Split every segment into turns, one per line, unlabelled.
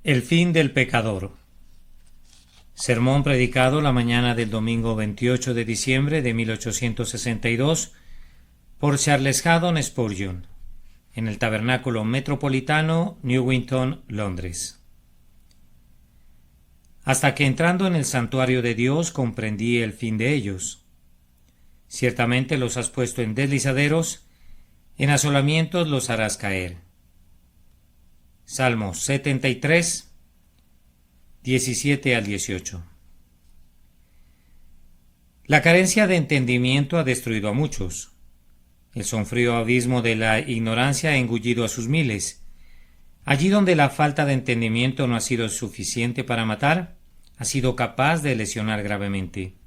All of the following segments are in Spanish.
El fin del pecador. Sermón predicado la mañana del domingo 28 de diciembre de 1862 por Charles Haddon Spurgeon, en el Tabernáculo Metropolitano, Newington, Londres. Hasta que entrando en el santuario de Dios comprendí el fin de ellos. Ciertamente los has puesto en deslizaderos, en asolamientos los harás caer. Salmos 73, 17 al 18. La carencia de entendimiento ha destruido a muchos. El sombrío abismo de la ignorancia ha engullido a sus miles. Allí donde la falta de entendimiento no ha sido suficiente para matar, ha sido capaz de lesionar gravemente.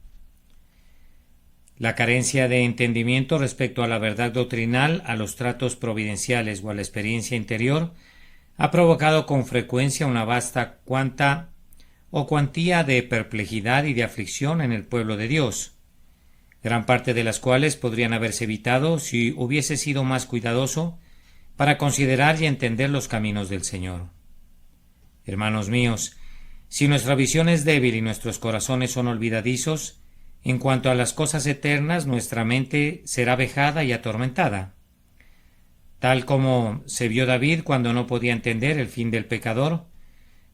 La carencia de entendimiento respecto a la verdad doctrinal, a los tratos providenciales o a la experiencia interior ha provocado con frecuencia una vasta cuantía de perplejidad y de aflicción en el pueblo de Dios, gran parte de las cuales podrían haberse evitado si hubiese sido más cuidadoso para considerar y entender los caminos del Señor. Hermanos míos, si nuestra visión es débil y nuestros corazones son olvidadizos, en cuanto a las cosas eternas, nuestra mente será vejada y atormentada. Tal como se vio David cuando no podía entender el fin del pecador,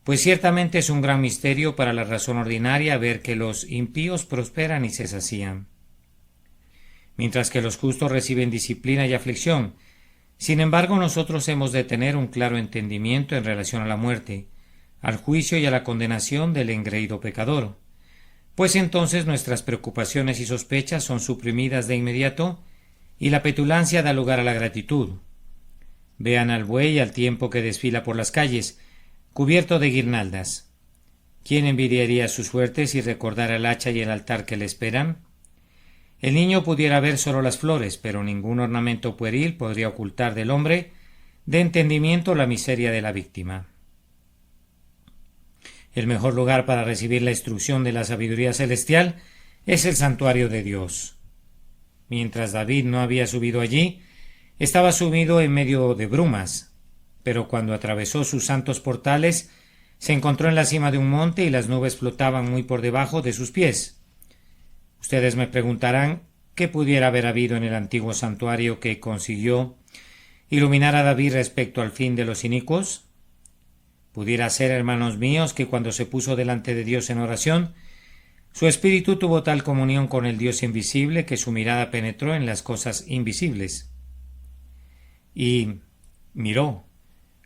pues ciertamente es un gran misterio para la razón ordinaria ver que los impíos prosperan y se sacían, mientras que los justos reciben disciplina y aflicción. Sin embargo, nosotros hemos de tener un claro entendimiento en relación a la muerte, al juicio y a la condenación del engreído pecador, pues entonces nuestras preocupaciones y sospechas son suprimidas de inmediato y la petulancia da lugar a la gratitud. Vean al buey al tiempo que desfila por las calles, cubierto de guirnaldas. ¿Quién envidiaría su suerte si recordara el hacha y el altar que le esperan? El niño pudiera ver solo las flores, pero ningún ornamento pueril podría ocultar del hombre de entendimiento la miseria de la víctima. El mejor lugar para recibir la instrucción de la sabiduría celestial es el santuario de Dios. Mientras David no había subido allí, estaba sumido en medio de brumas, pero cuando atravesó sus santos portales, se encontró en la cima de un monte y las nubes flotaban muy por debajo de sus pies. Ustedes me preguntarán qué pudiera haber habido en el antiguo santuario que consiguió iluminar a David respecto al fin de los inicuos. Pudiera ser, hermanos míos, que cuando se puso delante de Dios en oración, su espíritu tuvo tal comunión con el Dios invisible que su mirada penetró en las cosas invisibles. Y miró,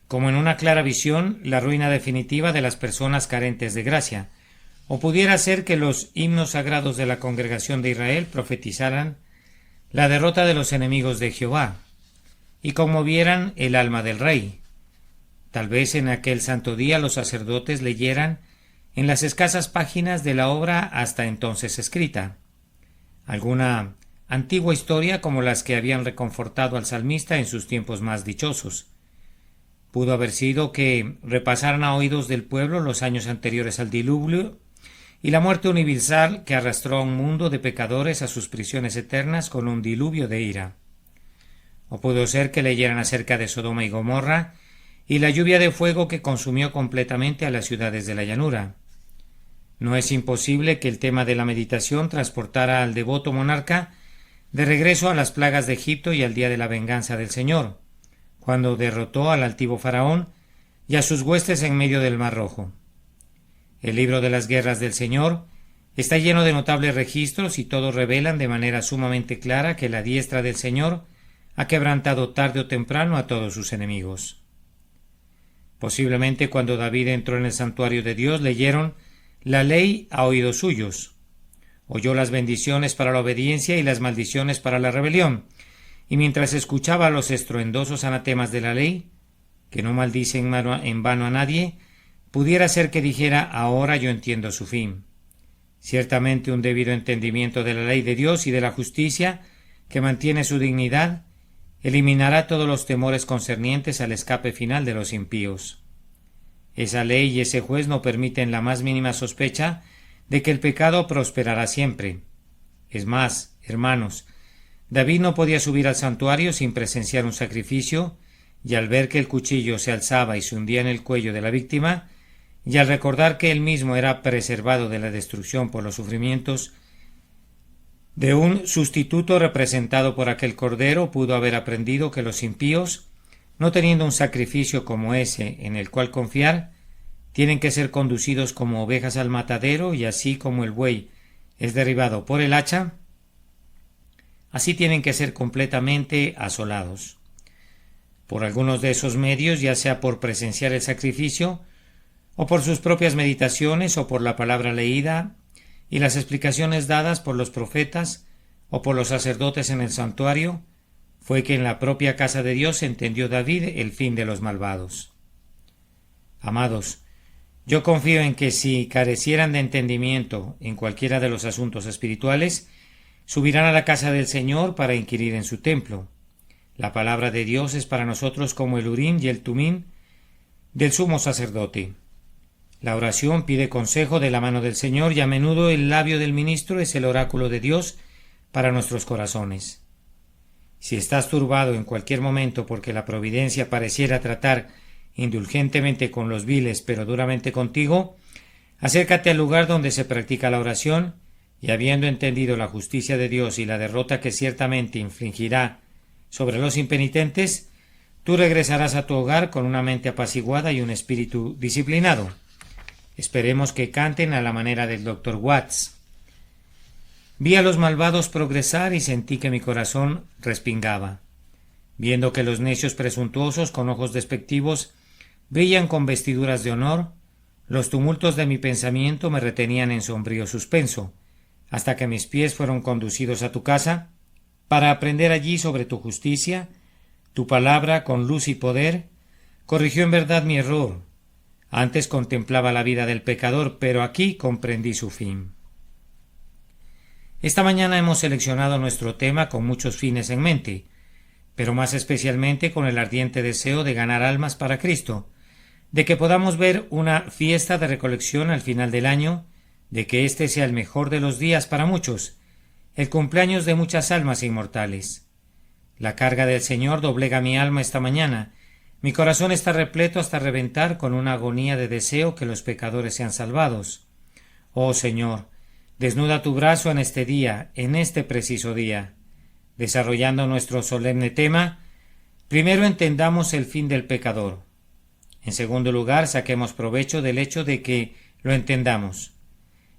como en una clara visión, la ruina definitiva de las personas carentes de gracia. O pudiera ser que los himnos sagrados de la congregación de Israel profetizaran la derrota de los enemigos de Jehová y conmovieran el alma del rey. Tal vez en aquel santo día los sacerdotes leyeran en las escasas páginas de la obra hasta entonces escrita alguna antigua historia como las que habían reconfortado al salmista en sus tiempos más dichosos. Pudo haber sido que repasaran a oídos del pueblo los años anteriores al diluvio y la muerte universal que arrastró a un mundo de pecadores a sus prisiones eternas con un diluvio de ira. O pudo ser que leyeran acerca de Sodoma y Gomorra y la lluvia de fuego que consumió completamente a las ciudades de la llanura. No es imposible que el tema de la meditación transportara al devoto monarca de regreso a las plagas de Egipto y al día de la venganza del Señor, cuando derrotó al altivo faraón y a sus huestes en medio del Mar Rojo. El libro de las guerras del Señor está lleno de notables registros y todos revelan de manera sumamente clara que la diestra del Señor ha quebrantado tarde o temprano a todos sus enemigos. Posiblemente cuando David entró en el santuario de Dios leyeron la ley a oídos suyos. Oyó las bendiciones para la obediencia y las maldiciones para la rebelión, y mientras escuchaba los estruendosos anatemas de la ley, que no maldice en vano a nadie, pudiera ser que dijera: ahora yo entiendo su fin. Ciertamente un debido entendimiento de la ley de Dios y de la justicia, que mantiene su dignidad, eliminará todos los temores concernientes al escape final de los impíos. Esa ley y ese juez no permiten la más mínima sospecha de que el pecado prosperará siempre. Es más, hermanos, David no podía subir al santuario sin presenciar un sacrificio, y al ver que el cuchillo se alzaba y se hundía en el cuello de la víctima, y al recordar que él mismo era preservado de la destrucción por los sufrimientos de un sustituto representado por aquel cordero, pudo haber aprendido que los impíos, no teniendo un sacrificio como ese en el cual confiar, tienen que ser conducidos como ovejas al matadero, y así como el buey es derribado por el hacha, así tienen que ser completamente asolados. Por algunos de esos medios, ya sea por presenciar el sacrificio, o por sus propias meditaciones, o por la palabra leída y las explicaciones dadas por los profetas o por los sacerdotes en el santuario, fue que en la propia casa de Dios entendió David el fin de los malvados. Amados, yo confío en que si carecieran de entendimiento en cualquiera de los asuntos espirituales, subirán a la casa del Señor para inquirir en su templo. La palabra de Dios es para nosotros como el Urim y el Tumim del sumo sacerdote. La oración pide consejo de la mano del Señor, y a menudo el labio del ministro es el oráculo de Dios para nuestros corazones. Si estás turbado en cualquier momento porque la providencia pareciera tratar indulgentemente con los viles pero duramente contigo, acércate al lugar donde se practica la oración, y habiendo entendido la justicia de Dios y la derrota que ciertamente infligirá sobre los impenitentes, tú regresarás a tu hogar con una mente apaciguada y un espíritu disciplinado. Esperemos que canten a la manera del Dr. Watts. Vi a los malvados progresar y sentí que mi corazón respingaba, viendo que los necios presuntuosos con ojos despectivos brillan con vestiduras de honor. Los tumultos de mi pensamiento me retenían en sombrío suspenso, hasta que mis pies fueron conducidos a tu casa, para aprender allí sobre tu justicia. Tu palabra, con luz y poder, corrigió en verdad mi error. Antes contemplaba la vida del pecador, pero aquí comprendí su fin. Esta mañana hemos seleccionado nuestro tema con muchos fines en mente, pero más especialmente con el ardiente deseo de ganar almas para Cristo, de que podamos ver una fiesta de recolección al final del año, de que éste sea el mejor de los días para muchos, el cumpleaños de muchas almas inmortales. La carga del Señor doblega mi alma esta mañana. Mi corazón está repleto hasta reventar con una agonía de deseo que los pecadores sean salvados. Oh Señor, desnuda tu brazo en este día, en este preciso día. Desarrollando nuestro solemne tema, primero entendamos el fin del pecador. En segundo lugar, saquemos provecho del hecho de que lo entendamos.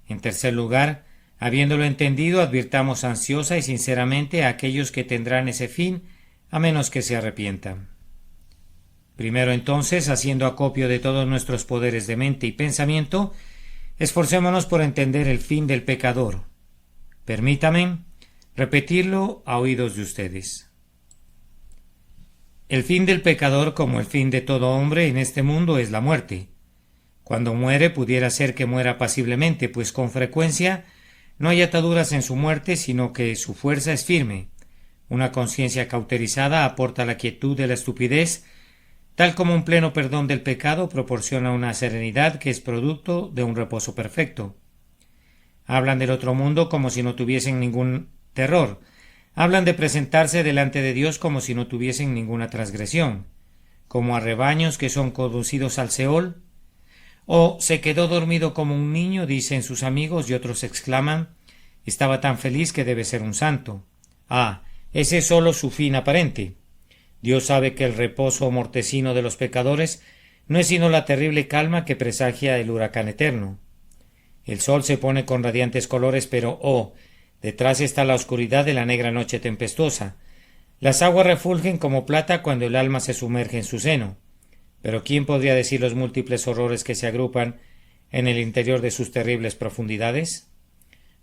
En tercer lugar, habiéndolo entendido, advirtamos ansiosa y sinceramente a aquellos que tendrán ese fin, a menos que se arrepientan. Primero entonces, haciendo acopio de todos nuestros poderes de mente y pensamiento, esforcémonos por entender el fin del pecador. Permítame repetirlo a oídos de ustedes. El fin del pecador, como el fin de todo hombre en este mundo, es la muerte. Cuando muere, pudiera ser que muera pasiblemente, pues con frecuencia no hay ataduras en su muerte, sino que su fuerza es firme. Una conciencia cauterizada aporta la quietud de la estupidez, tal como un pleno perdón del pecado proporciona una serenidad que es producto de un reposo perfecto. Hablan del otro mundo como si no tuviesen ningún terror. Hablan de presentarse delante de Dios como si no tuviesen ninguna transgresión, como a rebaños que son conducidos al Seol. O se quedó dormido como un niño, dicen sus amigos, y otros exclaman, estaba tan feliz que debe ser un santo. Ah, ese es solo su fin aparente. Dios sabe que el reposo mortecino de los pecadores no es sino la terrible calma que presagia el huracán eterno. El sol se pone con radiantes colores, pero detrás está la oscuridad de la negra noche tempestuosa. Las aguas refulgen como plata cuando el alma se sumerge en su seno. Pero ¿quién podría decir los múltiples horrores que se agrupan en el interior de sus terribles profundidades?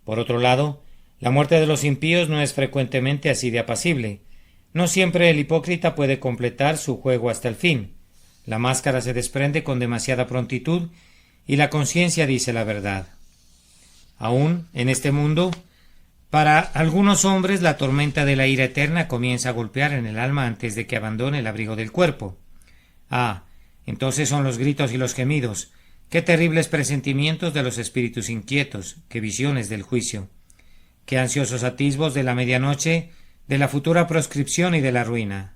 Por otro lado, la muerte de los impíos no es frecuentemente así de apacible. No siempre el hipócrita puede completar su juego hasta el fin. La máscara se desprende con demasiada prontitud y la conciencia dice la verdad. Aún en este mundo, para algunos hombres la tormenta de la ira eterna comienza a golpear en el alma antes de que abandone el abrigo del cuerpo. Entonces son los gritos y los gemidos. Qué terribles presentimientos de los espíritus inquietos, qué visiones del juicio, qué ansiosos atisbos de la medianoche, de la futura proscripción y de la ruina.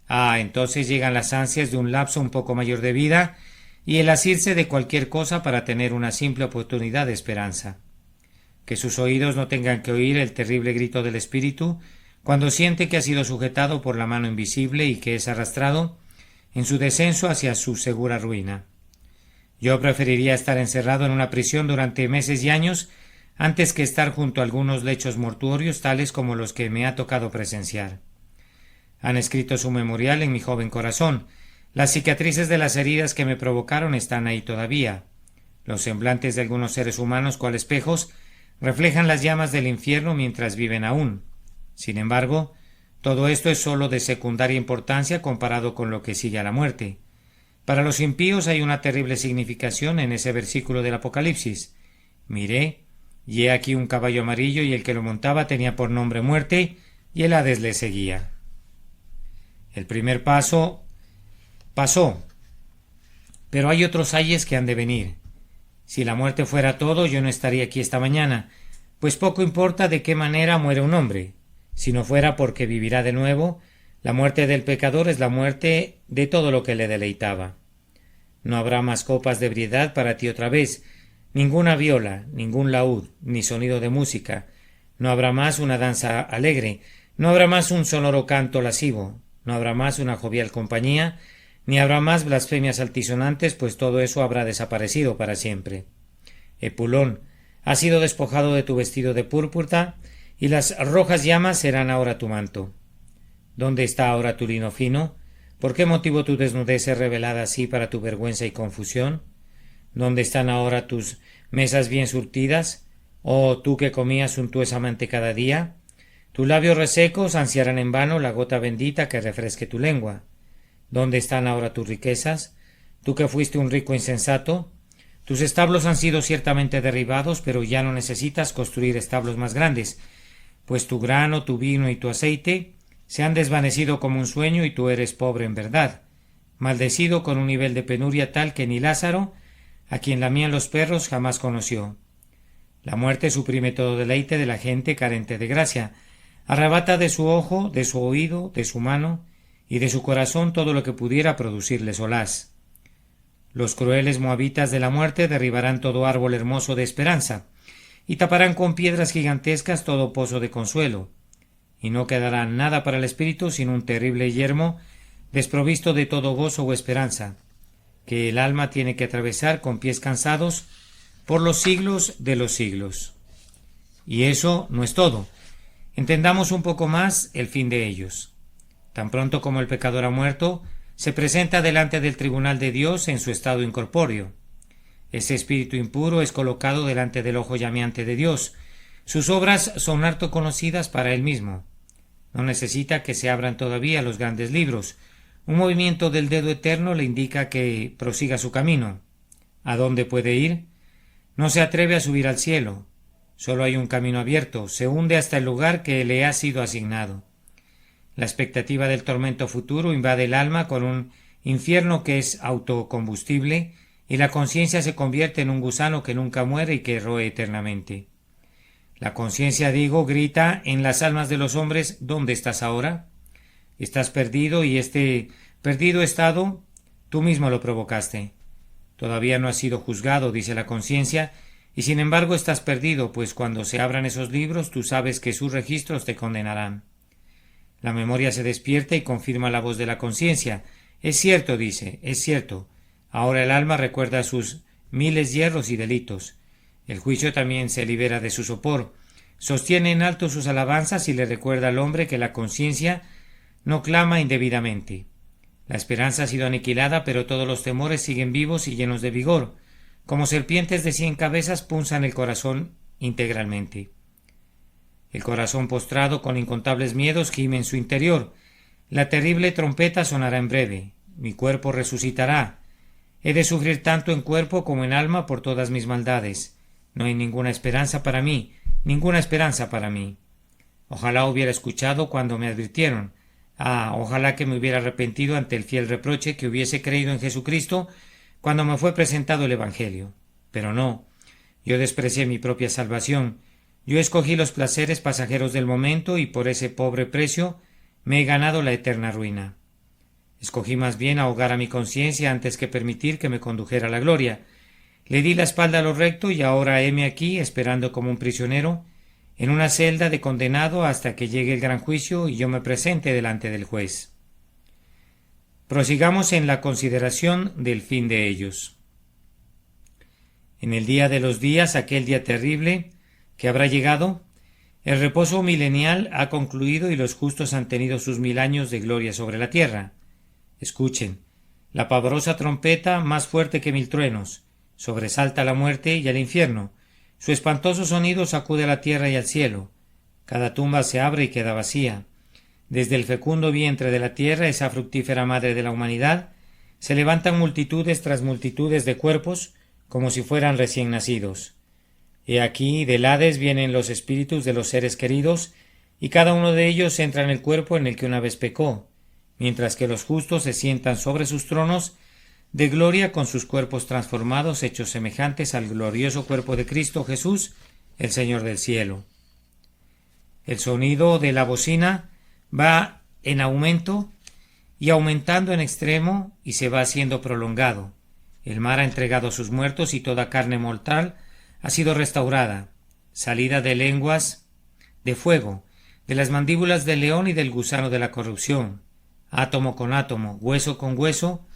Entonces llegan las ansias de un lapso un poco mayor de vida, y el asirse de cualquier cosa para tener una simple oportunidad de esperanza. Que sus oídos no tengan que oír el terrible grito del espíritu cuando siente que ha sido sujetado por la mano invisible y que es arrastrado en su descenso hacia su segura ruina. Yo preferiría estar encerrado en una prisión durante meses y años antes que estar junto a algunos lechos mortuorios tales como los que me ha tocado presenciar. Han escrito su memorial en mi joven corazón. Las cicatrices de las heridas que me provocaron están ahí todavía. Los semblantes de algunos seres humanos, cual espejos, reflejan las llamas del infierno mientras viven aún. Sin embargo, todo esto es sólo de secundaria importancia comparado con lo que sigue a la muerte. Para los impíos hay una terrible significación en ese versículo del Apocalipsis. Miré, y he aquí un caballo amarillo, y el que lo montaba tenía por nombre Muerte, y el Hades le seguía. El primer paso pasó, pero hay otros ayes que han de venir. Si la muerte fuera todo, yo no estaría aquí esta mañana, pues poco importa de qué manera muere un hombre. Si no fuera porque vivirá de nuevo, la muerte del pecador es la muerte de todo lo que le deleitaba. No habrá más copas de ebriedad para ti otra vez, ninguna viola, ningún laúd, ni sonido de música. No habrá más una danza alegre, no habrá más un sonoro canto lascivo, no habrá más una jovial compañía, ni habrá más blasfemias altisonantes, pues todo eso habrá desaparecido para siempre. Epulón, has sido despojado de tu vestido de púrpura, y las rojas llamas serán ahora tu manto. ¿Dónde está ahora tu lino fino? ¿Por qué motivo tu desnudez es revelada así para tu vergüenza y confusión? ¿Dónde están ahora tus mesas bien surtidas? Oh, tú que comías suntuosamente cada día. Tus labios resecos ansiarán en vano la gota bendita que refresque tu lengua. ¿Dónde están ahora tus riquezas? Tú que fuiste un rico insensato. Tus establos han sido ciertamente derribados, pero ya no necesitas construir establos más grandes, pues tu grano, tu vino y tu aceite se han desvanecido como un sueño y tú eres pobre en verdad, maldecido con un nivel de penuria tal que ni Lázaro, a quien lamían los perros, jamás conoció. La muerte suprime todo deleite de la gente carente de gracia, arrebata de su ojo, de su oído, de su mano y de su corazón todo lo que pudiera producirle solaz. Los crueles moabitas de la muerte derribarán todo árbol hermoso de esperanza, y taparán con piedras gigantescas todo pozo de consuelo, y no quedará nada para el espíritu sino un terrible yermo desprovisto de todo gozo o esperanza, que el alma tiene que atravesar con pies cansados por los siglos de los siglos. Y eso no es todo. Entendamos un poco más el fin de ellos. Tan pronto como el pecador ha muerto, se presenta delante del tribunal de Dios en su estado incorpóreo. Ese espíritu impuro es colocado delante del ojo llameante de Dios. Sus obras son harto conocidas para él mismo. No necesita que se abran todavía los grandes libros. Un movimiento del dedo eterno le indica que prosiga su camino. ¿A dónde puede ir? No se atreve a subir al cielo. Solo hay un camino abierto. Se hunde hasta el lugar que le ha sido asignado. La expectativa del tormento futuro invade el alma con un infierno que es autocombustible, y la conciencia se convierte en un gusano que nunca muere y que roe eternamente. La conciencia, digo, grita en las almas de los hombres: ¿dónde estás ahora? Estás perdido, y este perdido estado tú mismo lo provocaste. Todavía no has sido juzgado, dice la conciencia, y sin embargo estás perdido, pues cuando se abran esos libros tú sabes que sus registros te condenarán. La memoria se despierta y confirma la voz de la conciencia. Es cierto, dice, es cierto. Ahora el alma recuerda sus miles hierros y delitos. El juicio también se libera de su sopor. Sostiene en alto sus alabanzas y le recuerda al hombre que la conciencia no clama indebidamente. La esperanza ha sido aniquilada, pero todos los temores siguen vivos y llenos de vigor. Como serpientes de 100 cabezas punzan el corazón integralmente. El corazón postrado con incontables miedos gime en su interior. La terrible trompeta sonará en breve. Mi cuerpo resucitará. He de sufrir tanto en cuerpo como en alma por todas mis maldades. No hay ninguna esperanza para mí, ninguna esperanza para mí. Ojalá hubiera escuchado cuando me advirtieron. Ojalá que me hubiera arrepentido ante el fiel reproche, que hubiese creído en Jesucristo cuando me fue presentado el Evangelio. Pero no, yo desprecié mi propia salvación. Yo escogí los placeres pasajeros del momento y por ese pobre precio me he ganado la eterna ruina. Escogí más bien ahogar a mi conciencia antes que permitir que me condujera a la gloria. Le di la espalda a lo recto y ahora heme aquí esperando como un prisionero en una celda de condenado hasta que llegue el gran juicio y yo me presente delante del juez. Prosigamos en la consideración del fin de ellos. En el día de los días, aquel día terrible que habrá llegado, el reposo milenial ha concluido y los justos han tenido sus 1000 años de gloria sobre la tierra. Escuchen, la pavorosa trompeta, más fuerte que 1000 truenos, sobresalta a la muerte y al infierno. Su espantoso sonido sacude a la tierra y al cielo. Cada tumba se abre y queda vacía. Desde el fecundo vientre de la tierra, esa fructífera madre de la humanidad, se levantan multitudes tras multitudes de cuerpos, como si fueran recién nacidos. He aquí, del Hades vienen los espíritus de los seres queridos, y cada uno de ellos entra en el cuerpo en el que una vez pecó, mientras que los justos se sientan sobre sus tronos de gloria con sus cuerpos transformados, hechos semejantes al glorioso cuerpo de Cristo Jesús, el Señor del cielo. El sonido de la bocina va en aumento y aumentando en extremo y se va haciendo prolongado. El mar ha entregado sus muertos y toda carne mortal ha sido restaurada, salida de lenguas de fuego, de las mandíbulas del león y del gusano de la corrupción, átomo con átomo, hueso con hueso,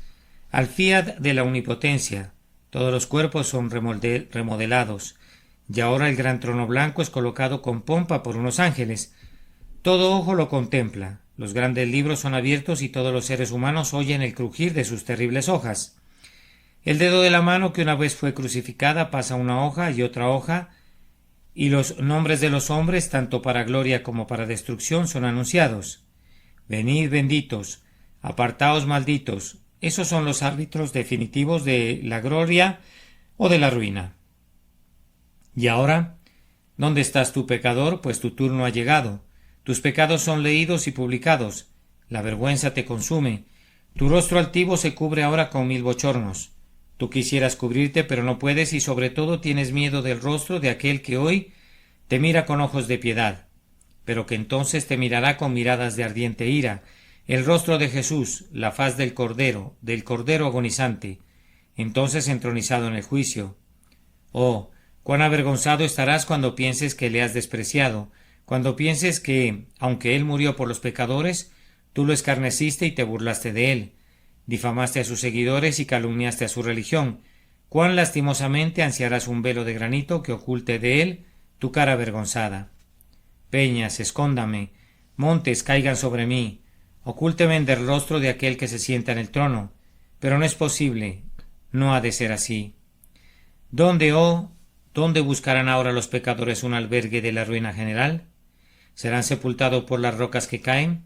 al fiat de la omnipotencia. Todos los cuerpos son remodelados, y ahora el gran trono blanco es colocado con pompa por unos ángeles. Todo ojo lo contempla, los grandes libros son abiertos y todos los seres humanos oyen el crujir de sus terribles hojas. El dedo de la mano que una vez fue crucificada pasa una hoja y otra hoja, y los nombres de los hombres, tanto para gloria como para destrucción, son anunciados. Venid benditos, apartaos malditos. Esos son los árbitros definitivos de la gloria o de la ruina. Y ahora, ¿dónde estás tú, pecador? Pues tu turno ha llegado. Tus pecados son leídos y publicados. La vergüenza te consume. Tu rostro altivo se cubre ahora con 1000 bochornos. Tú quisieras cubrirte, pero no puedes, y sobre todo tienes miedo del rostro de aquel que hoy te mira con ojos de piedad, pero que entonces te mirará con miradas de ardiente ira, el rostro de Jesús, la faz del Cordero agonizante, entonces entronizado en el juicio. Oh, cuán avergonzado estarás cuando pienses que le has despreciado, cuando pienses que, aunque él murió por los pecadores, tú lo escarneciste y te burlaste de él, difamaste a sus seguidores y calumniaste a su religión. Cuán lastimosamente ansiarás un velo de granito que oculte de él tu cara avergonzada. Peñas, escóndame, montes, caigan sobre mí, ocúlteme del rostro de aquel que se sienta en el trono, pero no es posible, no ha de ser así. ¿Dónde buscarán ahora los pecadores un albergue de la ruina general? ¿Serán sepultados por las rocas que caen?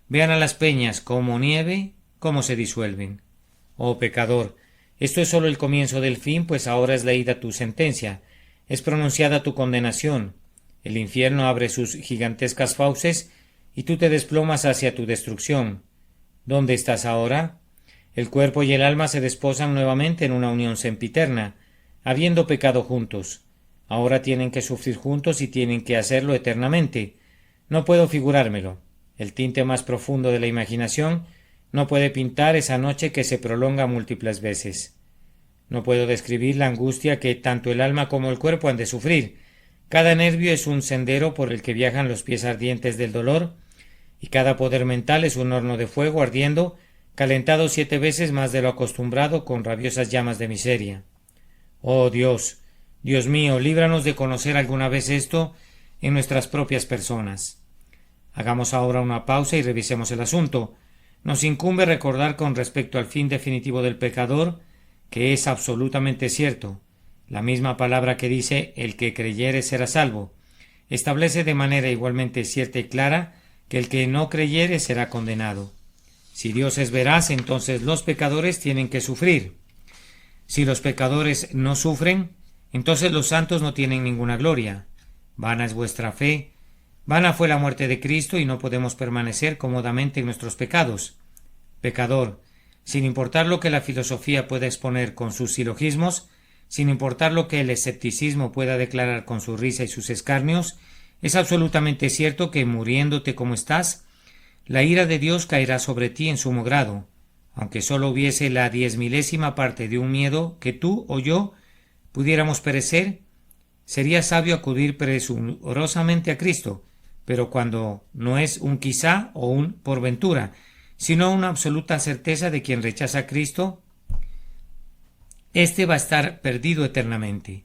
Vean a las peñas como nieve, cómo se disuelven. Oh pecador, esto es sólo el comienzo del fin, pues ahora es leída tu sentencia, es pronunciada tu condenación. El infierno abre sus gigantescas fauces y tú te desplomas hacia tu destrucción. ¿Dónde estás ahora? El cuerpo y el alma se desposan nuevamente en una unión sempiterna, habiendo pecado juntos. Ahora tienen que sufrir juntos y tienen que hacerlo eternamente. No puedo figurármelo. El tinte más profundo de la imaginación no puede pintar esa noche que se prolonga múltiples veces. No puedo describir la angustia que tanto el alma como el cuerpo han de sufrir. Cada nervio es un sendero por el que viajan los pies ardientes del dolor, y cada poder mental es un horno de fuego ardiendo, calentado 7 veces más de lo acostumbrado con rabiosas llamas de miseria. Oh Dios, Dios mío, líbranos de conocer alguna vez esto en nuestras propias personas. Hagamos ahora una pausa y revisemos el asunto. Nos incumbe recordar con respecto al fin definitivo del pecador que es absolutamente cierto. La misma palabra que dice el que creyere será salvo establece de manera igualmente cierta y clara que el que no creyere será condenado. Si Dios es veraz, entonces los pecadores tienen que sufrir. Si los pecadores no sufren, entonces los santos no tienen ninguna gloria. Vana es vuestra fe, vana fue la muerte de Cristo y no podemos permanecer cómodamente en nuestros pecados. Pecador, sin importar lo que la filosofía pueda exponer con sus silogismos, sin importar lo que el escepticismo pueda declarar con su risa y sus escarnios, es absolutamente cierto que, muriéndote como estás, la ira de Dios caerá sobre ti en sumo grado, aunque solo hubiese la 10,000ª parte de un miedo que tú o yo pudiéramos perecer, sería sabio acudir presurosamente a Cristo, pero cuando no es un quizá o un por ventura, sino una absoluta certeza de quien rechaza a Cristo, éste va a estar perdido eternamente.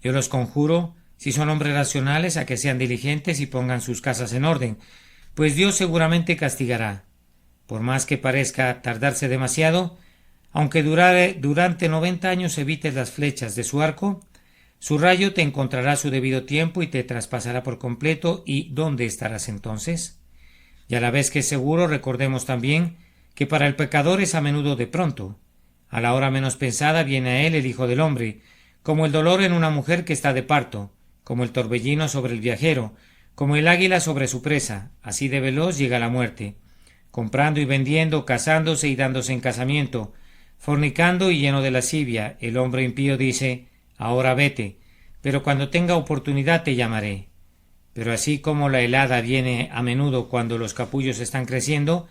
Yo los conjuro, si son hombres racionales, a que sean diligentes y pongan sus casas en orden, pues Dios seguramente castigará. Por más que parezca tardarse demasiado, aunque durante 90 años evites las flechas de su arco, su rayo te encontrará a su debido tiempo y te traspasará por completo. ¿Y dónde estarás entonces? Y a la vez que es seguro, recordemos también que para el pecador es a menudo de pronto. A la hora menos pensada viene a él el Hijo del Hombre, como el dolor en una mujer que está de parto, como el torbellino sobre el viajero, como el águila sobre su presa, así de veloz llega la muerte, comprando y vendiendo, casándose y dándose en casamiento, fornicando y lleno de lascivia. El hombre impío dice: ahora vete, pero cuando tenga oportunidad te llamaré. Pero así como la helada viene a menudo cuando los capullos están creciendo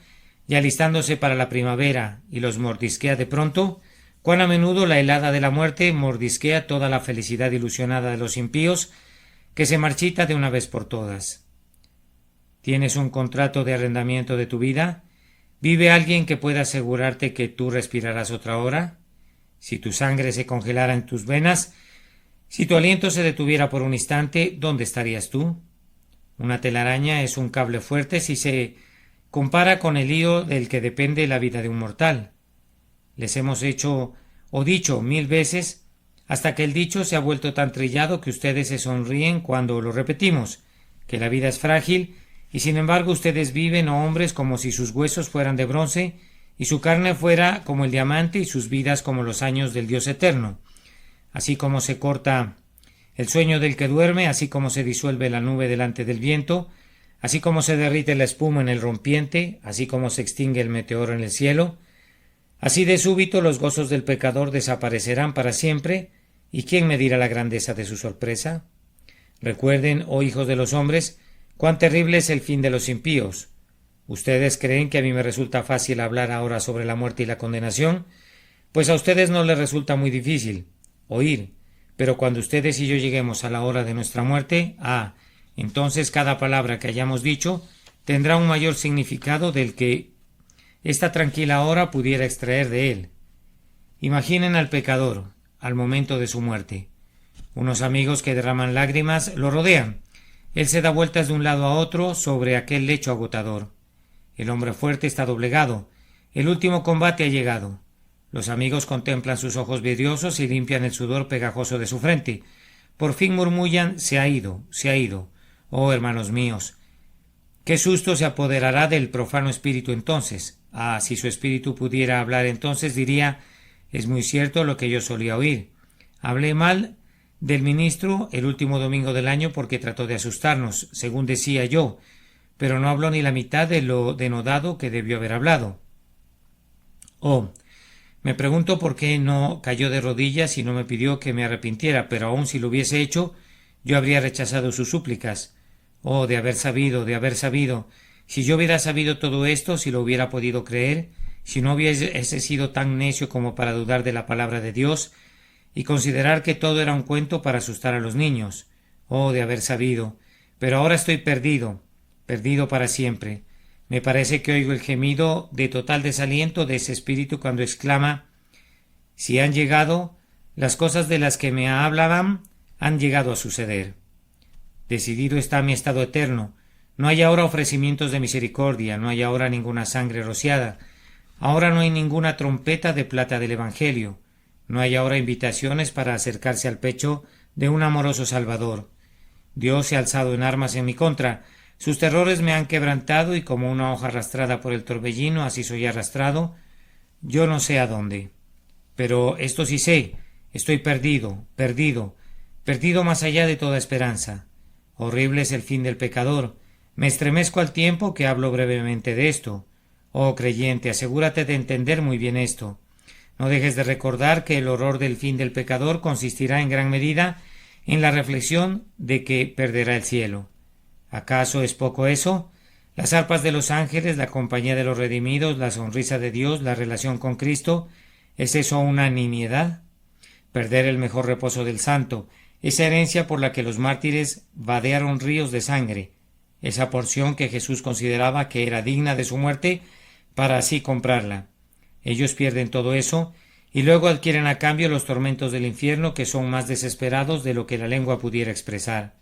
y alistándose para la primavera y los mordisquea de pronto, cuán a menudo la helada de la muerte mordisquea toda la felicidad ilusionada de los impíos, que se marchita de una vez por todas. ¿Tienes un contrato de arrendamiento de tu vida? ¿Vive alguien que pueda asegurarte que tú respirarás otra hora? Si tu sangre se congelara en tus venas, si tu aliento se detuviera por un instante, ¿dónde estarías tú? Una telaraña es un cable fuerte si se compara con el hilo del que depende la vida de un mortal. Les hemos hecho o dicho 1000 veces, hasta que el dicho se ha vuelto tan trillado que ustedes se sonríen cuando lo repetimos, que la vida es frágil, y sin embargo ustedes viven, oh hombres, como si sus huesos fueran de bronce, y su carne fuera como el diamante, y sus vidas como los años del Dios eterno. Así como se corta el sueño del que duerme, así como se disuelve la nube delante del viento, así como se derrite la espuma en el rompiente, así como se extingue el meteoro en el cielo, así de súbito los gozos del pecador desaparecerán para siempre. ¿Y quién medirá la grandeza de su sorpresa? Recuerden, oh hijos de los hombres, cuán terrible es el fin de los impíos. ¿Ustedes creen que a mí me resulta fácil hablar ahora sobre la muerte y la condenación? Pues a ustedes no les resulta muy difícil oír, pero cuando ustedes y yo lleguemos a la hora de nuestra muerte, entonces cada palabra que hayamos dicho tendrá un mayor significado del que esta tranquila hora pudiera extraer de él. Imaginen al pecador al momento de su muerte. Unos amigos que derraman lágrimas lo rodean. Él se da vueltas de un lado a otro sobre aquel lecho agotador. El hombre fuerte está doblegado. El último combate ha llegado. Los amigos contemplan sus ojos vidriosos y limpian el sudor pegajoso de su frente. Por fin murmullan: se ha ido, se ha ido. Oh, hermanos míos, qué susto se apoderará del profano espíritu entonces. Si su espíritu pudiera hablar entonces diría: es muy cierto lo que yo solía oír. Hablé mal del ministro el último domingo del año porque trató de asustarnos, según decía yo, pero no habló ni la mitad de lo denodado que debió haber hablado. Me pregunto por qué no cayó de rodillas y no me pidió que me arrepintiera, pero aun si lo hubiese hecho, yo habría rechazado sus súplicas. De haber sabido. Si yo hubiera sabido todo esto, si lo hubiera podido creer, si no hubiese sido tan necio como para dudar de la palabra de Dios y considerar que todo era un cuento para asustar a los niños. De haber sabido. Pero ahora estoy perdido para siempre. Me parece que oigo el gemido de total desaliento de ese espíritu cuando exclama: si han llegado, las cosas de las que me hablaban han llegado a suceder. Decidido está mi estado eterno. No hay ahora ofrecimientos de misericordia, no hay ahora ninguna sangre rociada. Ahora no hay ninguna trompeta de plata del Evangelio. No hay ahora invitaciones para acercarse al pecho de un amoroso Salvador. Dios se ha alzado en armas en mi contra. Sus terrores me han quebrantado y como una hoja arrastrada por el torbellino, así soy arrastrado, yo no sé a dónde. Pero esto sí sé, estoy perdido más allá de toda esperanza. Horrible es el fin del pecador. Me estremezco al tiempo que hablo brevemente de esto. Oh creyente, asegúrate de entender muy bien esto. No dejes de recordar que el horror del fin del pecador consistirá en gran medida en la reflexión de que perderá el cielo. ¿Acaso es poco eso? Las arpas de los ángeles, la compañía de los redimidos, la sonrisa de Dios, la relación con Cristo, ¿es eso una nimiedad? Perder el mejor reposo del santo, esa herencia por la que los mártires vadearon ríos de sangre, esa porción que Jesús consideraba que era digna de su muerte para así comprarla. Ellos pierden todo eso y luego adquieren a cambio los tormentos del infierno, que son más desesperados de lo que la lengua pudiera expresar.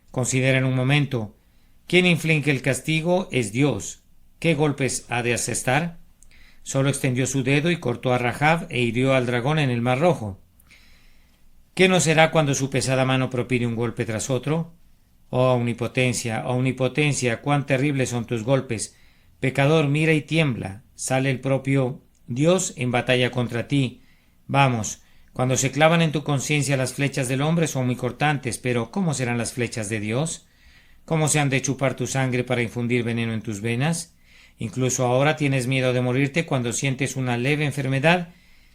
Consideren un momento. ¿Quién inflige el castigo? Es Dios. ¿Qué golpes ha de asestar? Solo extendió su dedo y cortó a Rahab e hirió al dragón en el Mar Rojo. ¿Qué no será cuando su pesada mano propine un golpe tras otro? Oh omnipotencia, cuán terribles son tus golpes. Pecador, mira y tiembla. Sale el propio Dios en batalla contra ti. Vamos, cuando se clavan en tu conciencia las flechas del hombre son muy cortantes, pero ¿cómo serán las flechas de Dios? ¿Cómo se han de chupar tu sangre para infundir veneno en tus venas? Incluso ahora tienes miedo de morirte cuando sientes una leve enfermedad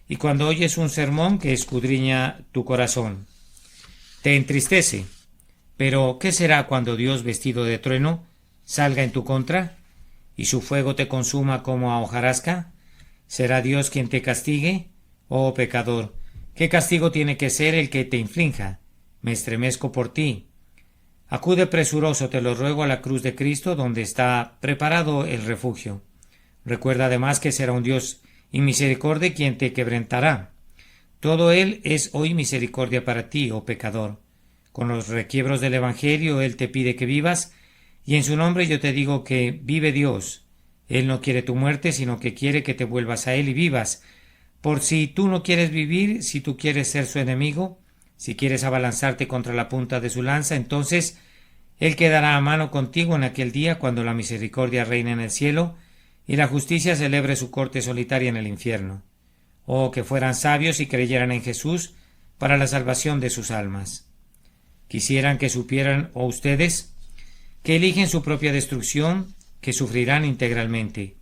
y cuando oyes un sermón que escudriña tu corazón. Te entristece. Pero ¿qué será cuando Dios, vestido de trueno, salga en tu contra y su fuego te consuma como a hojarasca? ¿Será Dios quien te castigue? Oh pecador, ¿qué castigo tiene que ser el que te inflinja? Me estremezco por ti. Acude presuroso, te lo ruego, a la cruz de Cristo, donde está preparado el refugio. Recuerda además que será un Dios y misericordia quien te quebrantará. Todo Él es hoy misericordia para ti, oh pecador. Con los requiebros del Evangelio Él te pide que vivas, y en su nombre yo te digo que vive Dios. Él no quiere tu muerte, sino que quiere que te vuelvas a Él y vivas. Por si tú no quieres vivir, si tú quieres ser su enemigo, si quieres abalanzarte contra la punta de su lanza, entonces Él quedará a mano contigo en aquel día cuando la misericordia reine en el cielo y la justicia celebre su corte solitaria en el infierno. Oh, que fueran sabios y creyeran en Jesús para la salvación de sus almas. Quisieran que supieran, oh ustedes, que eligen su propia destrucción, que sufrirán integralmente.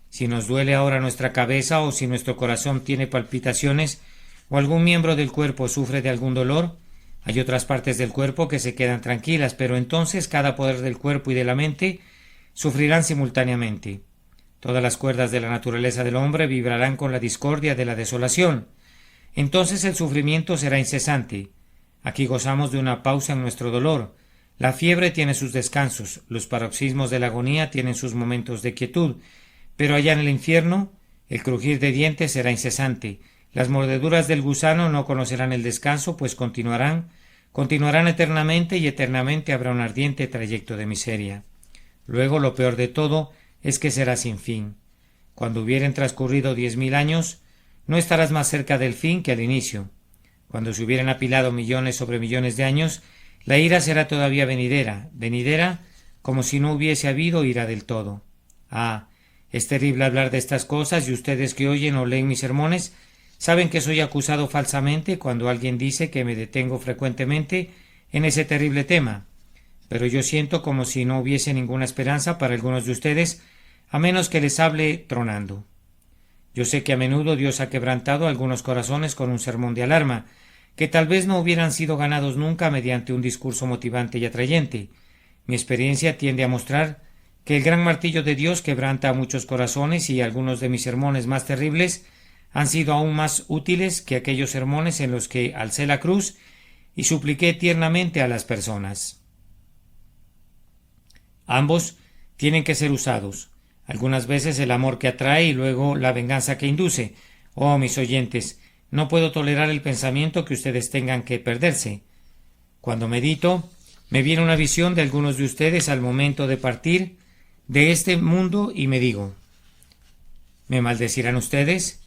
Si nos duele ahora nuestra cabeza o si nuestro corazón tiene palpitaciones o algún miembro del cuerpo sufre de algún dolor, hay otras partes del cuerpo que se quedan tranquilas, pero entonces cada poder del cuerpo y de la mente sufrirán simultáneamente. Todas las cuerdas de la naturaleza del hombre vibrarán con la discordia de la desolación. Entonces el sufrimiento será incesante. Aquí gozamos de una pausa en nuestro dolor. La fiebre tiene sus descansos, los paroxismos de la agonía tienen sus momentos de quietud, pero allá en el infierno el crujir de dientes será incesante. Las mordeduras del gusano no conocerán el descanso, pues continuarán eternamente, y eternamente habrá un ardiente trayecto de miseria. Luego, lo peor de todo es que será sin fin. Cuando hubieren transcurrido 10.000 años, no estarás más cerca del fin que al inicio. Cuando se hubieran apilado millones sobre millones de años, la ira será todavía venidera como si no hubiese habido ira del todo. Ah, es terrible hablar de estas cosas, y ustedes que oyen o leen mis sermones saben que soy acusado falsamente cuando alguien dice que me detengo frecuentemente en ese terrible tema, pero yo siento como si no hubiese ninguna esperanza para algunos de ustedes, a menos que les hable tronando. Yo sé que a menudo Dios ha quebrantado algunos corazones con un sermón de alarma, que tal vez no hubieran sido ganados nunca mediante un discurso motivante y atrayente. Mi experiencia tiende a mostrar que el gran martillo de Dios quebranta a muchos corazones, y algunos de mis sermones más terribles han sido aún más útiles que aquellos sermones en los que alcé la cruz y supliqué tiernamente a las personas. Ambos tienen que ser usados. Algunas veces el amor que atrae y luego la venganza que induce. Oh, mis oyentes, no puedo tolerar el pensamiento que ustedes tengan que perderse. Cuando medito, me viene una visión de algunos de ustedes al momento de partir de este mundo y me digo: ¿me maldecirán ustedes?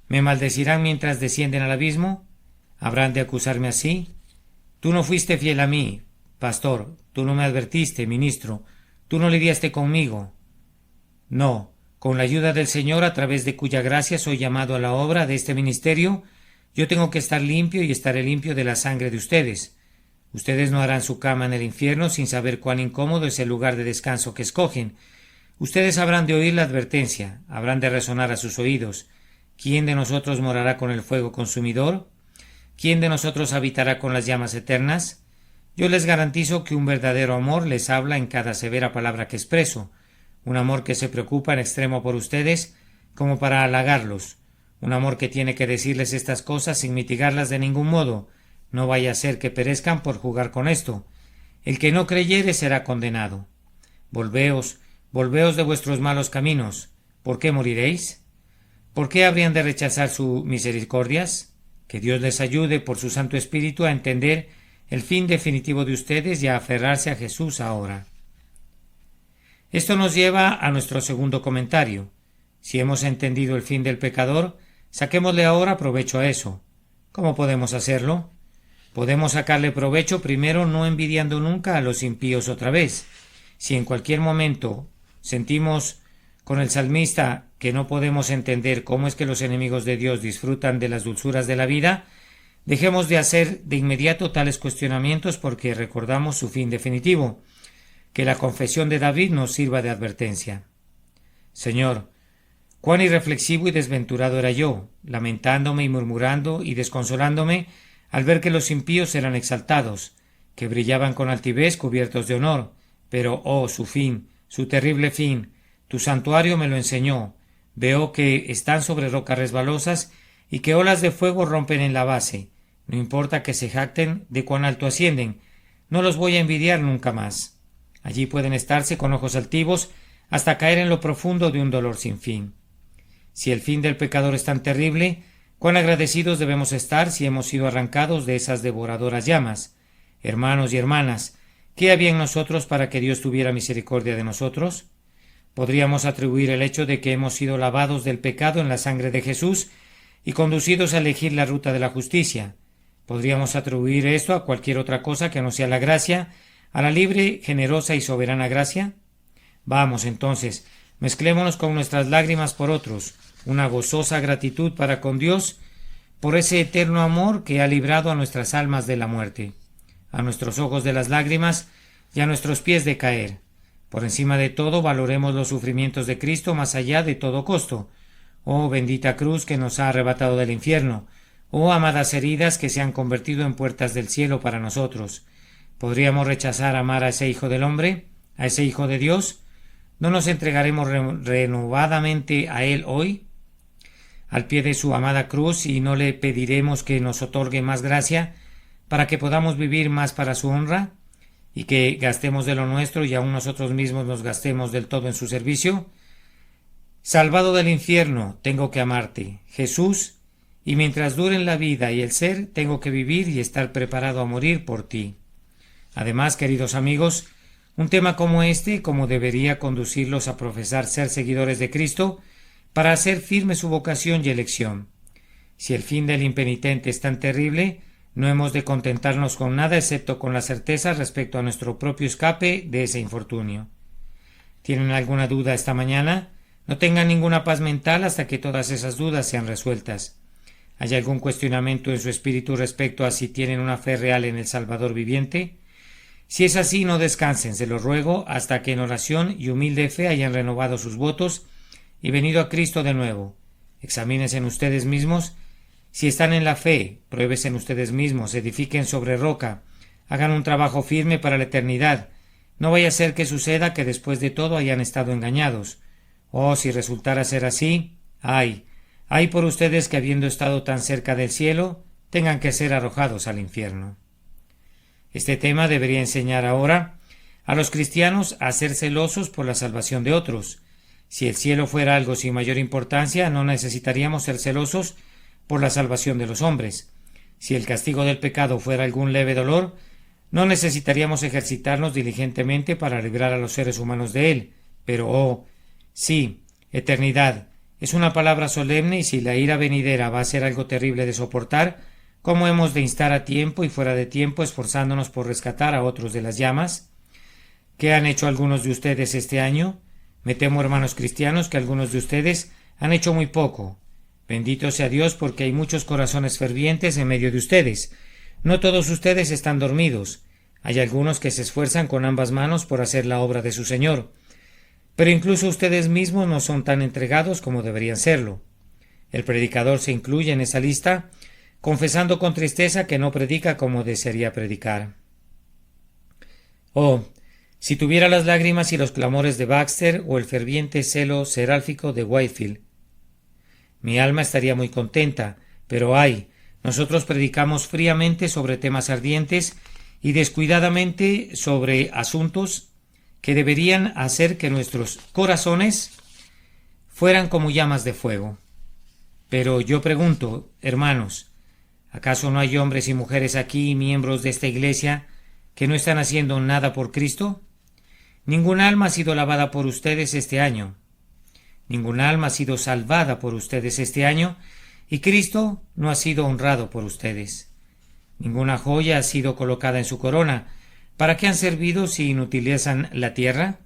¿Me maldecirán mientras descienden al abismo? ¿Habrán de acusarme así? Tú no fuiste fiel a mí, pastor, tú no me advertiste, ministro, tú no lidiaste conmigo. No, con la ayuda del Señor, a través de cuya gracia soy llamado a la obra de este ministerio, yo tengo que estar limpio y estaré limpio de la sangre de ustedes. Ustedes no harán su cama en el infierno sin saber cuán incómodo es el lugar de descanso que escogen. Ustedes habrán de oír la advertencia, habrán de resonar a sus oídos. ¿Quién de nosotros morará con el fuego consumidor? ¿Quién de nosotros habitará con las llamas eternas? Yo les garantizo que un verdadero amor les habla en cada severa palabra que expreso. un amor que se preocupa en extremo por ustedes como para halagarlos, un amor que tiene que decirles estas cosas sin mitigarlas de ningún modo, no vaya a ser que perezcan por jugar con esto. El que no creyere será condenado. Volveos, volveos de vuestros malos caminos. ¿Por qué moriréis? ¿Por qué habrían de rechazar sus misericordias? Que Dios les ayude por su Santo Espíritu a entender el fin definitivo de ustedes y a aferrarse a Jesús ahora. Esto nos lleva a nuestro segundo comentario. Si hemos entendido el fin del pecador, saquémosle ahora provecho a eso. ¿Cómo podemos hacerlo? Podemos sacarle provecho primero no envidiando nunca a los impíos otra vez. Si en cualquier momento sentimos con el salmista que no podemos entender cómo es que los enemigos de Dios disfrutan de las dulzuras de la vida, dejemos de hacer de inmediato tales cuestionamientos porque recordamos su fin definitivo. Que la confesión de David nos sirva de advertencia. Señor, cuán irreflexivo y desventurado era yo, lamentándome y murmurando y desconsolándome al ver que los impíos eran exaltados, que brillaban con altivez cubiertos de honor, pero, oh, su fin, su terrible fin, tu santuario me lo enseñó, veo que están sobre rocas resbalosas y que olas de fuego rompen en la base, no importa que se jacten de cuán alto ascienden, no los voy a envidiar nunca más. Allí pueden estarse con ojos altivos hasta caer en lo profundo de un dolor sin fin. Si el fin del pecador es tan terrible, cuán agradecidos debemos estar si hemos sido arrancados de esas devoradoras llamas. Hermanos y hermanas, ¿qué había en nosotros para que Dios tuviera misericordia de nosotros? Podríamos atribuir el hecho de que hemos sido lavados del pecado en la sangre de Jesús y conducidos a elegir la ruta de la justicia. Podríamos atribuir esto a cualquier otra cosa que no sea la gracia, a la libre, generosa y soberana gracia. Vamos, entonces, mezclémonos con nuestras lágrimas por otros, una gozosa gratitud para con Dios por ese eterno amor que ha librado a nuestras almas de la muerte, a nuestros ojos de las lágrimas y a nuestros pies de caer. Por encima de todo, valoremos los sufrimientos de Cristo más allá de todo costo. Oh bendita cruz que nos ha arrebatado del infierno, oh amadas heridas que se han convertido en puertas del cielo para nosotros. ¿Podríamos rechazar amar a ese Hijo del Hombre, a ese Hijo de Dios? ¿No nos entregaremos renovadamente a Él hoy, al pie de su amada cruz, y no le pediremos que nos otorgue más gracia para que podamos vivir más para su honra y que gastemos de lo nuestro y aun nosotros mismos nos gastemos del todo en su servicio? Salvado del infierno, tengo que amarte, Jesús, y mientras duren la vida y el ser, tengo que vivir y estar preparado a morir por ti. Además, queridos amigos, un tema como este, como debería conducirlos a profesar ser seguidores de Cristo, para hacer firme su vocación y elección. Si el fin del impenitente es tan terrible, no hemos de contentarnos con nada excepto con la certeza respecto a nuestro propio escape de ese infortunio. ¿Tienen alguna duda esta mañana? No tengan ninguna paz mental hasta que todas esas dudas sean resueltas. ¿Hay algún cuestionamiento en su espíritu respecto a si tienen una fe real en el Salvador viviente? Si es así, no descansen, se lo ruego, hasta que en oración y humilde fe hayan renovado sus votos y venido a Cristo de nuevo. Examínense en ustedes mismos. Si están en la fe, pruébese en ustedes mismos, edifiquen sobre roca, hagan un trabajo firme para la eternidad. No vaya a ser que suceda que después de todo hayan estado engañados. Oh, si resultara ser así, ay por ustedes que habiendo estado tan cerca del cielo, tengan que ser arrojados al infierno. Este tema debería enseñar ahora a los cristianos a ser celosos por la salvación de otros. Si el cielo fuera algo sin mayor importancia, no necesitaríamos ser celosos por la salvación de los hombres. Si el castigo del pecado fuera algún leve dolor, no necesitaríamos ejercitarnos diligentemente para librar a los seres humanos de él. Pero, oh, sí, eternidad, es una palabra solemne, y si la ira venidera va a ser algo terrible de soportar, ¿cómo hemos de instar a tiempo y fuera de tiempo esforzándonos por rescatar a otros de las llamas? ¿Qué han hecho algunos de ustedes este año? Me temo, hermanos cristianos, que algunos de ustedes han hecho muy poco. Bendito sea Dios, porque hay muchos corazones fervientes en medio de ustedes. No todos ustedes están dormidos. Hay algunos que se esfuerzan con ambas manos por hacer la obra de su Señor. Pero incluso ustedes mismos no son tan entregados como deberían serlo. El predicador se incluye en esa lista, confesando con tristeza que no predica como desearía predicar. Oh, Si tuviera las lágrimas y los clamores de Baxter o el ferviente celo serálfico de Whitefield, mi alma estaría muy contenta, pero ay, nosotros predicamos fríamente sobre temas ardientes y descuidadamente sobre asuntos que deberían hacer que nuestros corazones fueran como llamas de fuego. Pero yo pregunto, hermanos, ¿acaso no hay hombres y mujeres aquí, miembros de esta iglesia, que no están haciendo nada por Cristo? Ningún alma ha sido lavada por ustedes este año. Ningún alma ha sido salvada por ustedes este año, y Cristo no ha sido honrado por ustedes. Ninguna joya ha sido colocada en su corona. ¿Para qué han servido si inutilizan la tierra?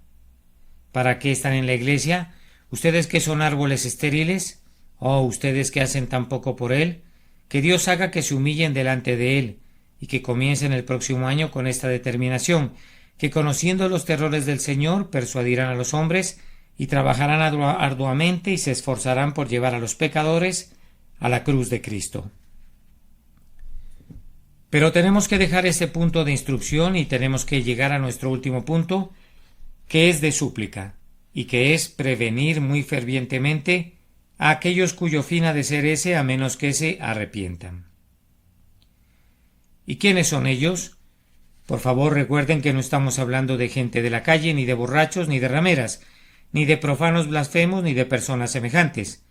¿Para qué están en la iglesia? ¿Ustedes que son árboles estériles? ¿O ustedes que hacen tan poco por Él? Que Dios haga que se humillen delante de Él, y que comiencen el próximo año con esta determinación, que conociendo los terrores del Señor persuadirán a los hombres y trabajarán arduamente y se esforzarán por llevar a los pecadores a la cruz de Cristo. Pero tenemos que dejar este punto de instrucción y tenemos que llegar a nuestro último punto, que es de súplica, y que es prevenir muy fervientemente a aquellos cuyo fin ha de ser ese, a menos que se arrepientan. ¿Y quiénes son ellos? Por favor, recuerden que no estamos hablando de gente de la calle, ni de borrachos, ni de rameras, ni de profanos blasfemos, ni de personas semejantes,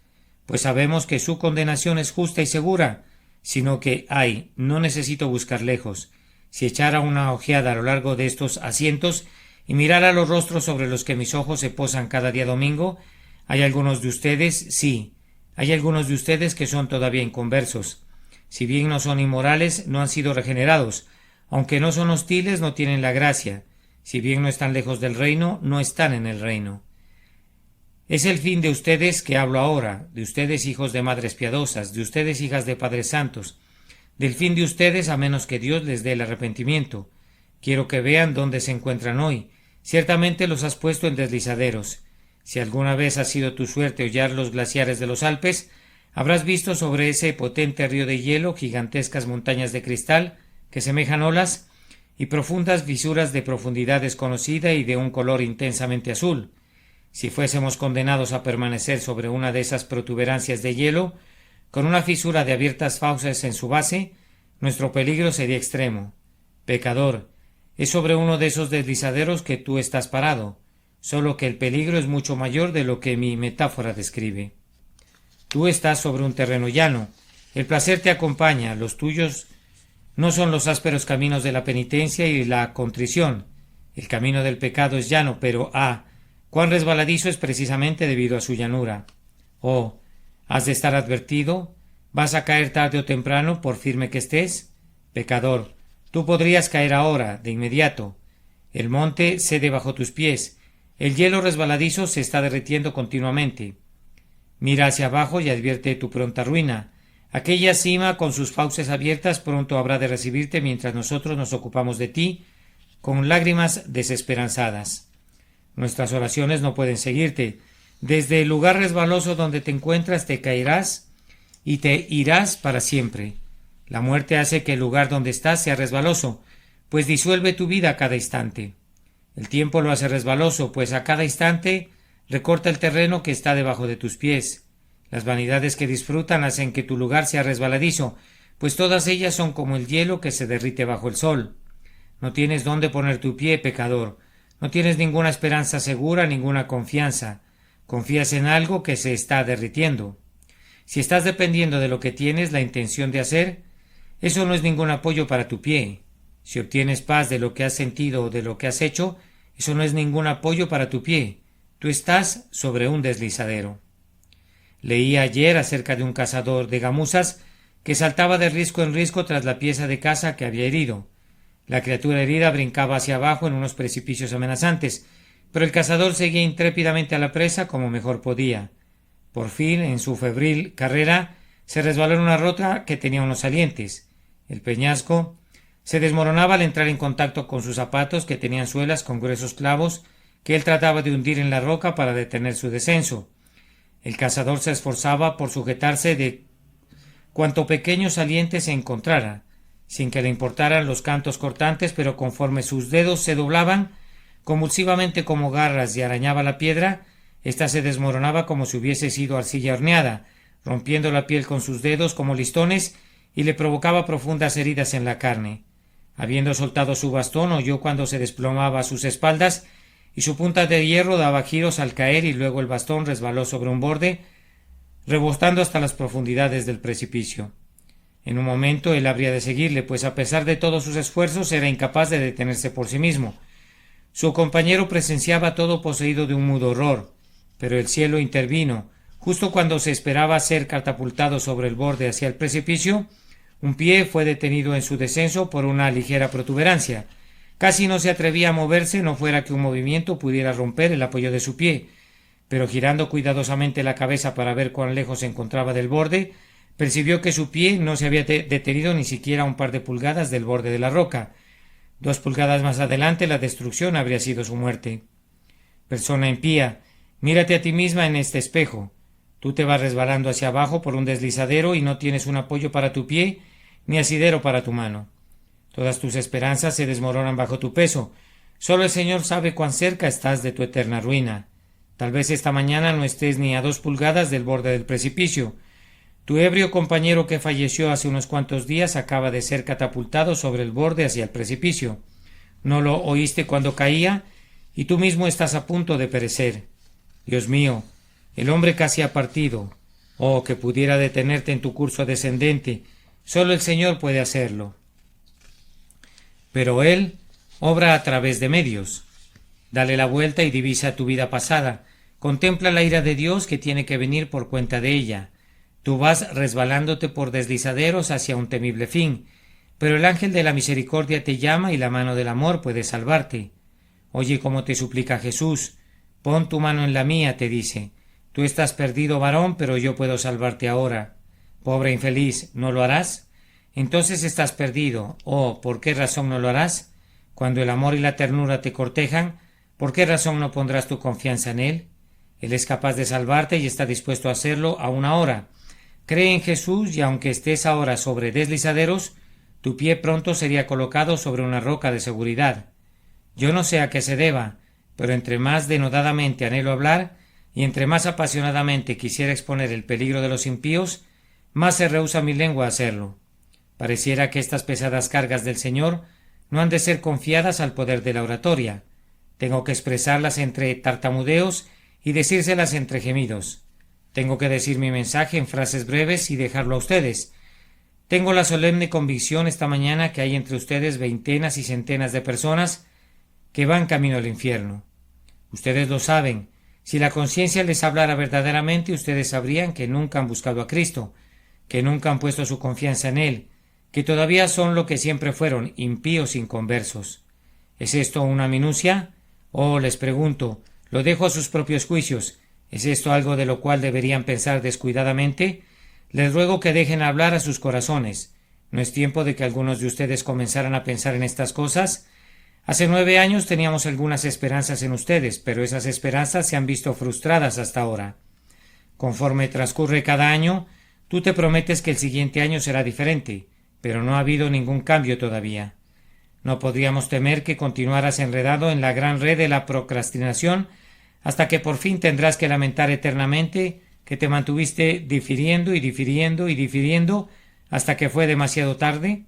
pues sabemos que su condenación es justa y segura, sino que, ay, no necesito buscar lejos. Si echara una ojeada a lo largo de estos asientos y mirara los rostros sobre los que mis ojos se posan cada día domingo, hay algunos de ustedes, sí, hay algunos de ustedes que son todavía inconversos. Si bien no son inmorales, no han sido regenerados. Aunque no son hostiles, no tienen la gracia. Si bien no están lejos del reino, no están en el reino. Es el fin de ustedes que hablo ahora, de ustedes hijos de madres piadosas, de ustedes hijas de padres santos, del fin de ustedes a menos que Dios les dé el arrepentimiento. Quiero que vean dónde se encuentran hoy. Ciertamente los has puesto en deslizaderos. Si alguna vez ha sido tu suerte hollar los glaciares de los Alpes, habrás visto sobre ese potente río de hielo gigantescas montañas de cristal que semejan olas y profundas fisuras de profundidad desconocida y de un color intensamente azul. Si fuésemos condenados a permanecer sobre una de esas protuberancias de hielo, con una fisura de abiertas fauces en su base, nuestro peligro sería extremo. Pecador, es sobre uno de esos deslizaderos que tú estás parado, solo que el peligro es mucho mayor de lo que mi metáfora describe. Tú estás sobre un terreno llano, el placer te acompaña, los tuyos no son los ásperos caminos de la penitencia y la contrición. El camino del pecado es llano, pero cuán resbaladizo es precisamente debido a su llanura. Oh, has de estar advertido, vas a caer tarde o temprano, por firme que estés. Pecador, tú podrías caer ahora, de inmediato. El monte cede bajo tus pies, el hielo resbaladizo se está derritiendo continuamente. Mira hacia abajo y advierte tu pronta ruina. Aquella cima con sus fauces abiertas pronto habrá de recibirte mientras nosotros nos ocupamos de ti con lágrimas desesperanzadas. Nuestras oraciones no pueden seguirte. Desde el lugar resbaloso donde te encuentras te caerás y te irás para siempre. La muerte hace que el lugar donde estás sea resbaloso, pues disuelve tu vida a cada instante. El tiempo lo hace resbaloso, pues a cada instante recorta el terreno que está debajo de tus pies. Las vanidades que disfrutan hacen que tu lugar sea resbaladizo, pues todas ellas son como el hielo que se derrite bajo el sol. No tienes dónde poner tu pie, pecador. No tienes ninguna esperanza segura, ninguna confianza. Confías en algo que se está derritiendo. Si estás dependiendo de lo que tienes la intención de hacer, eso no es ningún apoyo para tu pie. Si obtienes paz de lo que has sentido o de lo que has hecho, eso no es ningún apoyo para tu pie. Tú estás sobre un deslizadero. Leí ayer acerca de un cazador de gamuzas que saltaba de risco en risco tras la pieza de caza que había herido. La criatura herida brincaba hacia abajo en unos precipicios amenazantes, pero el cazador seguía intrépidamente a la presa como mejor podía. Por fin, en su febril carrera, se resbaló en una rota que tenía unos salientes. El peñasco se desmoronaba al entrar en contacto con sus zapatos que tenían suelas con gruesos clavos que él trataba de hundir en la roca para detener su descenso. El cazador se esforzaba por sujetarse de cuanto pequeño saliente se encontrara, sin que le importaran los cantos cortantes, pero conforme sus dedos se doblaban, convulsivamente como garras y arañaba la piedra, ésta se desmoronaba como si hubiese sido arcilla horneada, rompiendo la piel con sus dedos como listones y le provocaba profundas heridas en la carne. Habiendo soltado su bastón, oyó cuando se desplomaba a sus espaldas y su punta de hierro daba giros al caer y luego el bastón resbaló sobre un borde, rebotando hasta las profundidades del precipicio. En un momento él habría de seguirle, pues a pesar de todos sus esfuerzos era incapaz de detenerse por sí mismo. Su compañero presenciaba todo poseído de un mudo horror, pero el cielo intervino. Justo cuando se esperaba ser catapultado sobre el borde hacia el precipicio, un pie fue detenido en su descenso por una ligera protuberancia. Casi no se atrevía a moverse, no fuera que un movimiento pudiera romper el apoyo de su pie, pero girando cuidadosamente la cabeza para ver cuán lejos se encontraba del borde, percibió que su pie no se había detenido ni siquiera a un par de pulgadas del borde de la roca. 2 pulgadas más adelante la destrucción habría sido su muerte. Persona impía, mírate a ti misma en este espejo. Tú te vas resbalando hacia abajo por un deslizadero y no tienes un apoyo para tu pie ni asidero para tu mano. Todas tus esperanzas se desmoronan bajo tu peso. Solo el Señor sabe cuán cerca estás de tu eterna ruina. Tal vez esta mañana no estés ni a 2 pulgadas del borde del precipicio. Tu ebrio compañero que falleció hace unos cuantos días acaba de ser catapultado sobre el borde hacia el precipicio. No lo oíste cuando caía y tú mismo estás a punto de perecer. Dios mío, el hombre casi ha partido. Oh, que pudiera detenerte en tu curso descendente. Solo el Señor puede hacerlo. Pero Él obra a través de medios. Dale la vuelta y divisa tu vida pasada. Contempla la ira de Dios que tiene que venir por cuenta de ella. Tú vas resbalándote por deslizaderos hacia un temible fin, pero el ángel de la misericordia te llama y la mano del amor puede salvarte. Oye cómo te suplica Jesús. Pon tu mano en la mía, te dice. Tú estás perdido, varón, pero yo puedo salvarte ahora. Pobre infeliz, ¿no lo harás? Entonces estás perdido. Oh, ¿por qué razón no lo harás? Cuando el amor y la ternura te cortejan, ¿por qué razón no pondrás tu confianza en él? Él es capaz de salvarte y está dispuesto a hacerlo aún ahora. Cree en Jesús y aunque estés ahora sobre deslizaderos, tu pie pronto sería colocado sobre una roca de seguridad. Yo no sé a qué se deba, pero entre más denodadamente anhelo hablar y entre más apasionadamente quisiera exponer el peligro de los impíos, más se rehúsa mi lengua a hacerlo. Pareciera que estas pesadas cargas del Señor no han de ser confiadas al poder de la oratoria. Tengo que expresarlas entre tartamudeos y decírselas entre gemidos. Tengo que decir mi mensaje en frases breves y dejarlo a ustedes. Tengo la solemne convicción esta mañana que hay entre ustedes veintenas y centenas de personas que van camino al infierno. Ustedes lo saben. Si la conciencia les hablara verdaderamente, ustedes sabrían que nunca han buscado a Cristo, que nunca han puesto su confianza en Él, que todavía son lo que siempre fueron, impíos inconversos. ¿Es esto una minucia? Oh, les pregunto, lo dejo a sus propios juicios. ¿Es esto algo de lo cual deberían pensar descuidadamente? Les ruego que dejen hablar a sus corazones. ¿No es tiempo de que algunos de ustedes comenzaran a pensar en estas cosas? Hace 9 años teníamos algunas esperanzas en ustedes, pero esas esperanzas se han visto frustradas hasta ahora. Conforme transcurre cada año, tú te prometes que el siguiente año será diferente, pero no ha habido ningún cambio todavía. No podríamos temer que continuaras enredado en la gran red de la procrastinación hasta que por fin tendrás que lamentar eternamente que te mantuviste difiriendo y difiriendo y difiriendo hasta que fue demasiado tarde.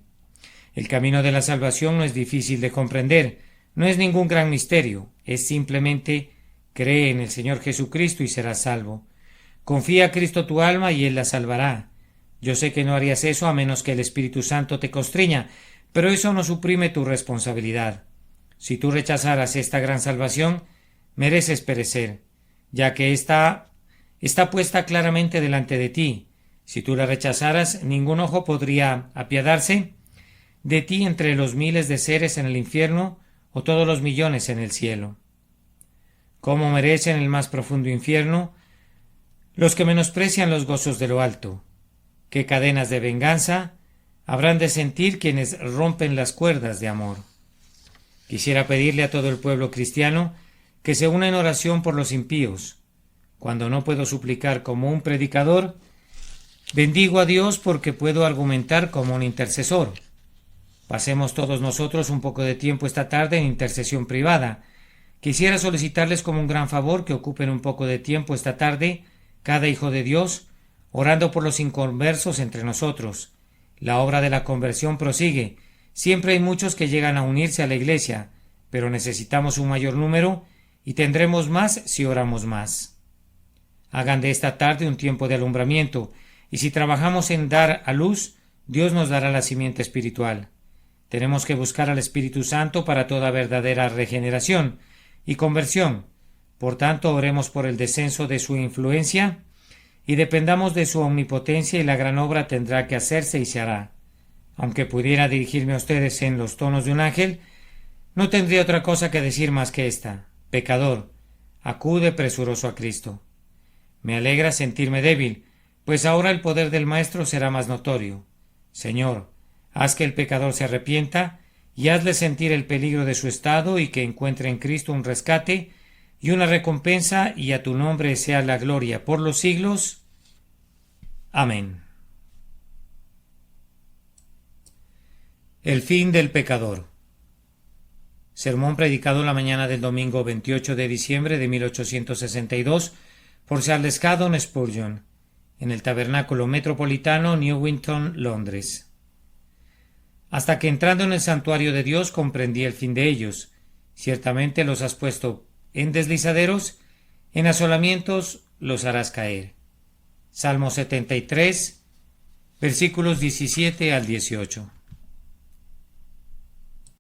El camino de la salvación no es difícil de comprender, no es ningún gran misterio, es simplemente cree en el Señor Jesucristo y serás salvo. Confía a Cristo tu alma y Él la salvará. Yo sé que no harías eso a menos que el Espíritu Santo te constriña, pero eso no suprime tu responsabilidad. Si tú rechazaras esta gran salvación, mereces perecer, ya que está puesta claramente delante de ti. Si tú la rechazaras, ningún ojo podría apiadarse de ti entre los miles de seres en el infierno o todos los millones en el cielo. ¿Cómo merecen el más profundo infierno los que menosprecian los gozos de lo alto? ¿Qué cadenas de venganza habrán de sentir quienes rompen las cuerdas de amor? Quisiera pedirle a todo el pueblo cristiano que se una en oración por los impíos. Cuando no puedo suplicar como un predicador, bendigo a Dios porque puedo argumentar como un intercesor. Pasemos todos nosotros un poco de tiempo esta tarde en intercesión privada. quisiera solicitarles como un gran favor que ocupen un poco de tiempo esta tarde, cada hijo de Dios, orando por los inconversos entre nosotros. La obra de la conversión prosigue. Siempre hay muchos que llegan a unirse a la Iglesia, pero necesitamos un mayor número y tendremos más si oramos más. Hagan de esta tarde un tiempo de alumbramiento, y si trabajamos en dar a luz, Dios nos dará la simiente espiritual. Tenemos que buscar al Espíritu Santo para toda verdadera regeneración y conversión. Por tanto, oremos por el descenso de su influencia y dependamos de su omnipotencia, y la gran obra tendrá que hacerse y se hará. Aunque pudiera dirigirme a ustedes en los tonos de un ángel, no tendría otra cosa que decir más que esta: pecador, acude presuroso a Cristo. Me alegra sentirme débil, pues ahora el poder del Maestro será más notorio. Señor, haz que el pecador se arrepienta y hazle sentir el peligro de su estado y que encuentre en Cristo un rescate y una recompensa, y a tu nombre sea la gloria por los siglos. Amén. El fin del pecador. Sermón predicado la mañana del domingo 28 de diciembre de 1862 por Charles Haddon Spurgeon, en el Tabernáculo Metropolitano, Newington, Londres. Hasta que entrando en el santuario de Dios comprendí el fin de ellos. Ciertamente los has puesto en deslizaderos, en asolamientos los harás caer. Salmo 73, versículos 17 al 18.